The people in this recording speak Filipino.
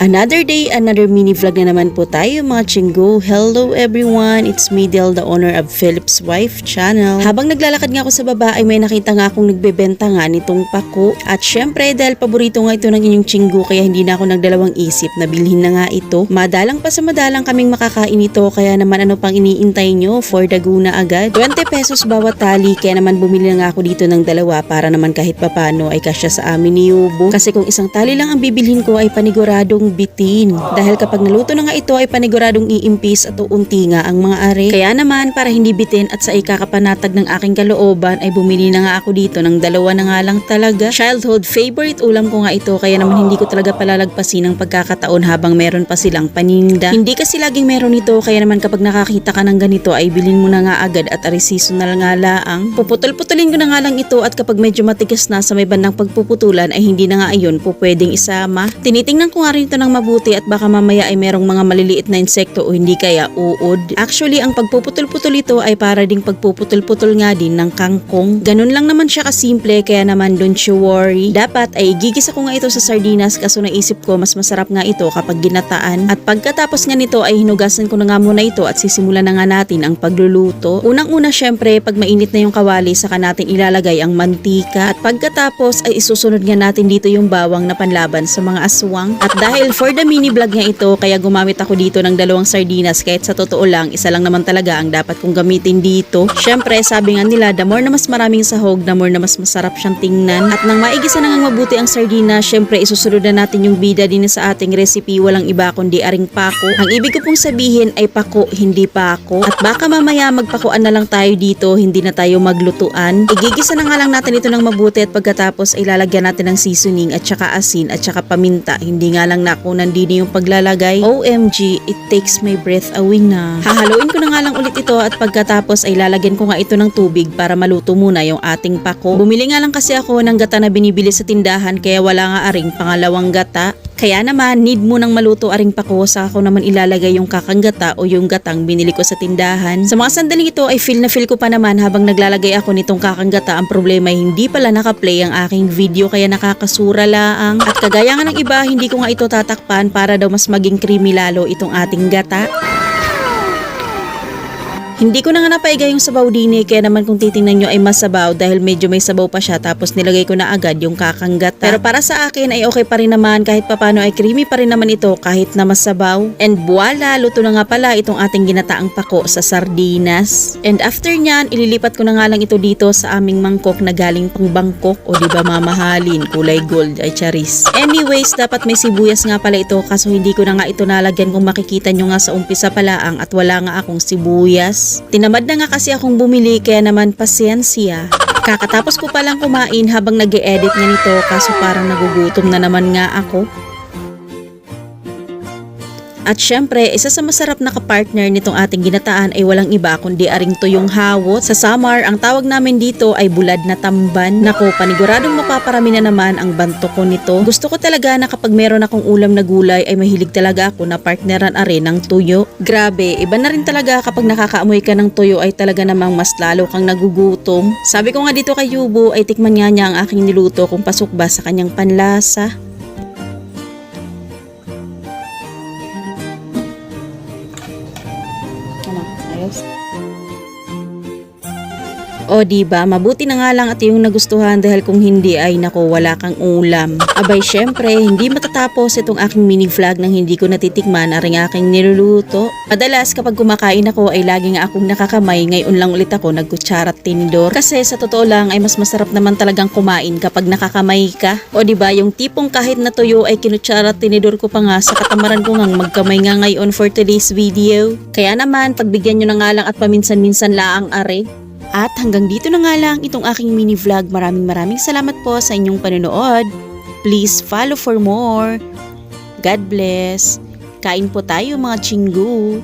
Another day, another mini vlog na naman po tayo mga chinggo. Hello everyone, it's me Del, the owner of Philip's Wife channel. Habang naglalakad nga ako sa baba ay may nakita nga akong nagbebenta nga nitong pako. At syempre dahil paborito nga ito ng inyong chinggo kaya hindi na ako nagdalawang isip na bilhin na nga ito. Madalang pa sa madalang kaming makakain ito kaya naman ano pang iniintay nyo, for the go na agad. 20 pesos bawat tali kaya naman bumili na nga ako dito ng dalawa para naman kahit papano ay kasya sa amin ni Yubo. Kasi kung isang tali lang ang bibilhin ko ay paniguradong bitin. Dahil kapag naluto na nga ito ay paniguradong iimpis at uunti nga ang mga are. Kaya naman para hindi bitin at sa ikakapanatag ng aking kalooban ay bumili na nga ako dito ng dalawa na nga lang talaga. Childhood favorite ulam ko nga ito kaya naman hindi ko talaga palalagpasin ang pagkakataon habang meron pa silang paninda. Hindi kasi laging meron ito kaya naman kapag nakakita ka ng ganito ay bilhin mo na nga agad at ari seasonal nga laang. Puputol-putulin ko na nga lang ito at kapag medyo matigas na sa may bandang pagpuputulan ay hindi na nga ayon po pwedeng isama. Tinitingnan ko nga rin ito ng mabuti at baka mamaya ay merong mga maliliit na insekto o hindi kaya uod. Actually, ang pagpuputol-putol ito ay para ding pagpuputol-putol nga din ng kangkong. Ganun lang naman siya kasimple kaya naman don't you worry. Dapat ay gigisa ko nga ito sa sardinas kaso naisip ko mas masarap nga ito kapag ginataan. At pagkatapos nga nito ay hinugasan ko na nga muna ito at sisimulan na nga natin ang pagluluto. Unang-una syempre pag mainit na yung kawali saka natin ilalagay ang mantika at pagkatapos ay isusunod nga natin dito yung bawang na panlaban sa mga aswang. At dahil for the mini vlog nga ito kaya gumamit ako dito ng dalawang sardinas kahit sa totoo lang isa lang naman talaga ang dapat kong gamitin dito. Syempre sabi nga nila the more na mas maraming sahog the more na mas masarap siyang tingnan. At nang maigisa na nga mabuti ang sardinas syempre isusunod na natin yung bida din sa ating recipe walang iba kundi aring pako. Ang ibig ko pong sabihin ay pako hindi pako. At baka mamaya magpakuan na lang tayo dito hindi na tayo maglutuan. Igigisa na nga lang natin ito ng mabuti at pagkatapos ay lalagyan natin ng seasoning at saka asin at saka paminta. Hindi nga lang ako nandini yung paglalagay. OMG, it takes my breath away na. Hahaluin ko na nga lang ulit ito at pagkatapos ay lalagyan ko nga ito ng tubig para maluto muna yung ating pako. Bumili nga lang kasi ako ng gata na binibili sa tindahan kaya wala nga aring pangalawang gata. Kaya naman, need mo nang maluto aring pako saka ko naman ilalagay yung kakang gata o yung gatang binili ko sa tindahan. Sa mga sandaling ito ay feel na feel ko pa naman habang naglalagay ako nitong kakang gata. Ang problema ay hindi pala nakaplay ang aking video kaya nakakasura laang. At kagaya nga ng iba, hindi ko nga ito tatakpan para daw mas maging creamy lalo itong ating gata. Hindi ko na nga napaiga yung sabaw din kaya naman kung titingnan nyo ay masabaw dahil medyo may sabaw pa siya tapos nilagay ko na agad yung kakang gata. Pero para sa akin ay okay pa rin naman kahit papano ay creamy pa rin naman ito kahit na masabaw. And voila, luto na nga pala itong ating ginataang pako sa sardinas. And after nyan, ililipat ko na nga lang ito dito sa aming mangkok na galing pang Bangkok o diba mamahalin, kulay gold ay charis. Anyways, dapat may sibuyas nga pala ito kaso hindi ko na nga ito nalagyan kung makikita nyo nga sa umpisa palaang at wala nga akong sibuyas. Tinamad na nga kasi akong bumili kaya naman pasensya. Kakatapos ko palang kumain habang nag-e-edit nga nito kaso parang nagugutom na naman nga ako. At syempre, isa sa masarap na kapartner nitong ating ginataan ay walang iba kundi aring tuyong hawot. Sa Samar, ang tawag namin dito ay bulad na tamban. Nako, paniguradong mapaparami na naman ang banto ko nito. Gusto ko talaga na kapag meron akong ulam na gulay ay mahilig talaga ako na partneran are ng tuyo. Grabe, iba na rin talaga kapag nakakaamoy ka ng tuyo ay talaga namang mas lalo kang nagugutom. Sabi ko nga dito kay Yubo ay tikman nga niya ang aking niluto kung pasok ba sa kanyang panlasa. O diba, mabuti na nga lang at yung nagustuhan dahil kung hindi ay nako wala kang ulam. Abay syempre, hindi matatapos itong aking mini vlog nang hindi ko natitikman aring aking niluluto. Madalas kapag kumakain ako ay lagi nga akong nakakamay, ngayon lang ulit ako nagkutsara at tinidor. Kasi sa totoo lang ay mas masarap naman talagang kumain kapag nakakamay ka. O diba, yung tipong kahit na tuyo ay kinutsara at tinidor ko pa nga sa katamaran ko ngang magkamay nga ngayon for today's video. Kaya naman, pagbigyan nyo na nga lang at paminsan-minsan laang are. At hanggang dito na nga lang itong aking mini vlog. Maraming salamat po sa inyong panonood. Please follow for more. God bless. Kain po tayo mga chinggu.